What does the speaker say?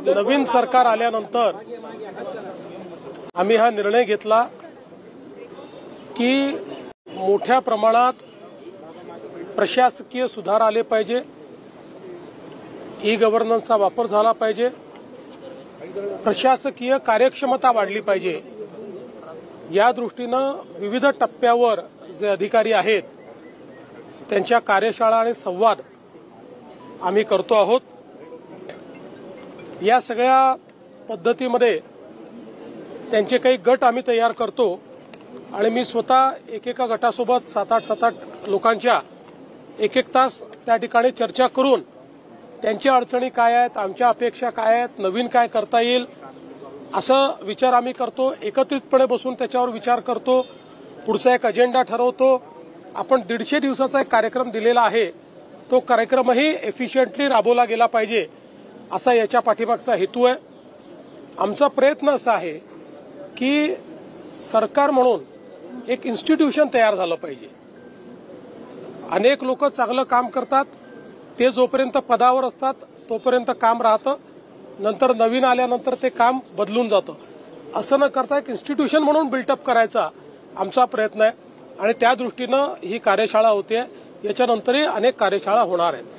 नवीन सरकार आल्यानंतर आम्ही हा निर्णय घेतला की मोठ्या प्रमाणात प्रशासकीय सुधार आले पाहिजे, ई गव्हर्नन्सचा वापर झाला पाहिजे, प्रशासकीय कार्यक्षमता वाढली पाहिजे। या दृष्टीनं विविध टप्प्यावर जे अधिकारी आहेत त्यांच्या कार्यशाळा आणि संवाद आम्ही करतो आहोत। या सगळ्या पद्धतीमध्ये त्यांचे काही गट आम्ही तयार करतो आणि मी स्वतः एकेका गटासोबत 7-8 लोकांच्या एक तास त्या ठिकाणी चर्चा करून त्यांच्या अडचणी काय आहेत, आमच्या अपेक्षा काय आहेत, नवीन काय करता येईल असं विचार आम्ही करतो। एकत्रितपणे बसून त्याच्यावर विचार करतो, पुढचा एक अजेंडा ठरवतो। आपण 150 दिवसाचा एक कार्यक्रम दिलेला आहे, तो कार्यक्रमही एफिशियंटली राबवला गेला पाहिजे असा याच्या पाठीमागचा हेतू आहे। आमचा प्रयत्न असा आहे की सरकार म्हणून एक इन्स्टिट्यूशन तयार झालं पाहिजे। अनेक लोक चांगलं काम करतात, ते जोपर्यंत पदावर असतात तोपर्यंत काम राहतं, नंतर नवीन आल्यानंतर ते काम बदलून जातं। असं न करता एक इन्स्टिट्यूशन म्हणून बिल्टअप करायचा आमचा प्रयत्न आहे आणि त्या दृष्टीनं ही कार्यशाळा होते। याच्यानंतरही अनेक कार्यशाळा होणार आहेत।